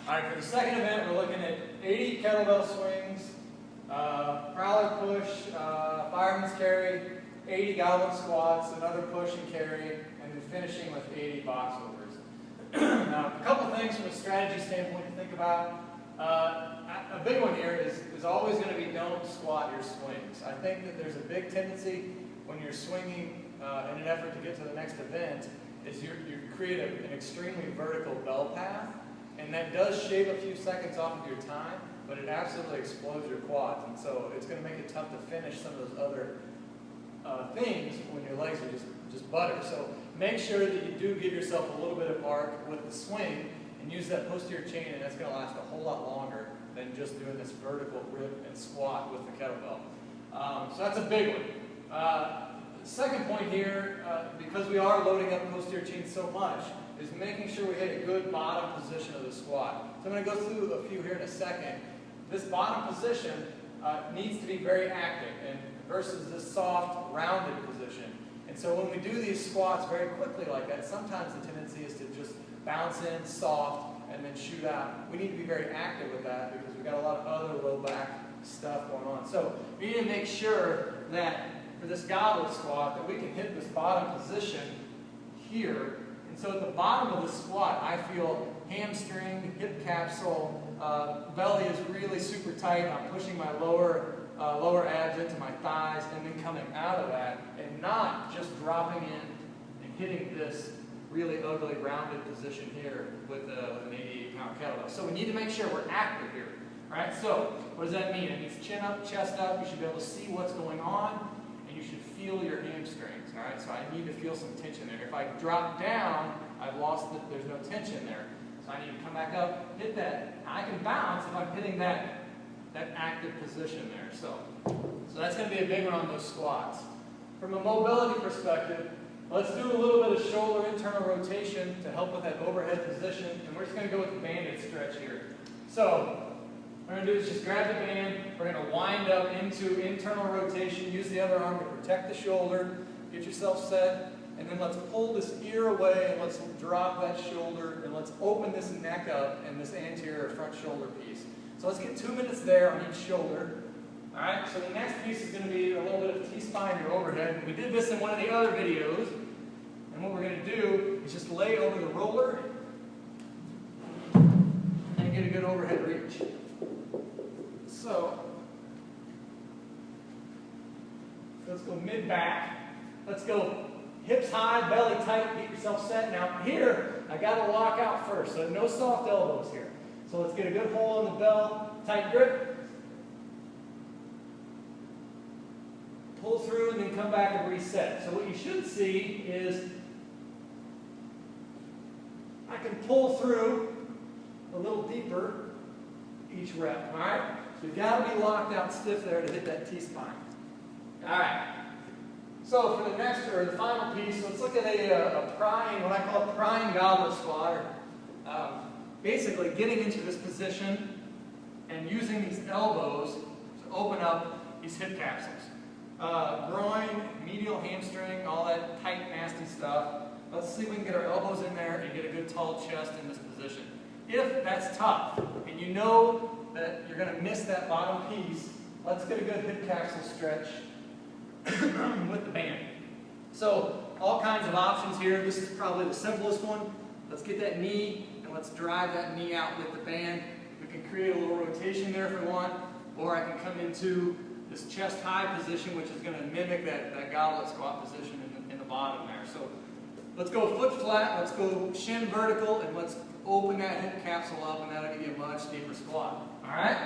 All right, for the second event, we're looking at 80 kettlebell swings, prowler push, fireman's carry, 80 goblet squats, another push and carry, and then finishing with 80 box overs. Now, a couple things from a strategy standpoint to think about. A big one here is always going to be don't squat your swings. I think that there's a big tendency when you're swinging in an effort to get to the next event is you create an extremely vertical bell path, and that does shave a few seconds off of your time, but it absolutely explodes your quads, and so it's going to make it tough to finish some of those other things when your legs are just butter. So make sure that you do give yourself a little bit of arc with the swing and use that posterior chain, and that's going to last a whole lot longer than just doing this vertical rip and squat with the kettlebell. So that's a big one. Second point here, because we are loading up posterior chain so much, is making sure we hit a good bottom position of the squat. So I'm going to go through a few here in a second. This bottom position needs to be very active and versus this soft, rounded position. And so when we do these squats very quickly like that, sometimes the tendency is to just bounce in soft and then shoot out. We need to be very active with that because we've got a lot of other low back stuff going on. So we need to make sure that for this goblet squat that we can hit this bottom position here. And so at the bottom of the squat, I feel hamstring, hip capsule, belly is really super tight. I'm pushing my lower abs into my thighs and then coming out of that and not just dropping in and hitting this really ugly rounded position here with an 88-pound kettlebell. So we need to make sure we're active here. All right, so what does that mean? It means chin up, chest up. You should be able to see what's going on, and you should feel your hamstrings. All right, so I need to feel some tension there. If I drop down, I've lost it. There's no tension there. So I need to come back up, hit that. I can bounce if I'm hitting that active position there. So that's going to be a big one on those squats. From a mobility perspective, let's do a little bit of shoulder internal rotation to help with that overhead position, and we're just going to go with the banded stretch here. So what we're going to do is just grab the band, we're going to wind up into internal rotation, use the other arm to protect the shoulder, get yourself set, and then let's pull this ear away and let's drop that shoulder and let's open this neck up and this anterior front shoulder piece. So let's get 2 minutes there on each shoulder. All right, so the next piece is going to be a little bit of T-spine or overhead. We did this in one of the other videos, and what we're going to do is just lay over the roller and get a good overhead reach. So let's go mid-back. Let's go hips high, belly tight, get yourself set. Now here, I got to lock out first, so no soft elbows here. So let's get a good hold on the bell, tight grip. Pull through and then come back and reset. So what you should see is I can pull through a little deeper each rep, all right? So you've got to be locked out stiff there to hit that T-spine. All right. So for the next, or the final piece, let's look at a prying, what I call a prying goblet squat, or basically getting into this position and using these elbows to open up these hip capsules. Groin, medial hamstring, all that tight, nasty stuff. Let's see if we can get our elbows in there and get a good tall chest in this position. If that's tough, and you know that you're going to miss that bottom piece, let's get a good hip capsule stretch with the band. So all kinds of options here. This is probably the simplest one. Let's get that knee and let's drive that knee out with the band. We can create a little rotation there if we want, or I can come into this chest high position, which is going to mimic that goblet squat position in the bottom there. So let's go foot flat, let's go shin vertical, and let's open that hip capsule up, and that'll give you a much deeper squat. All right?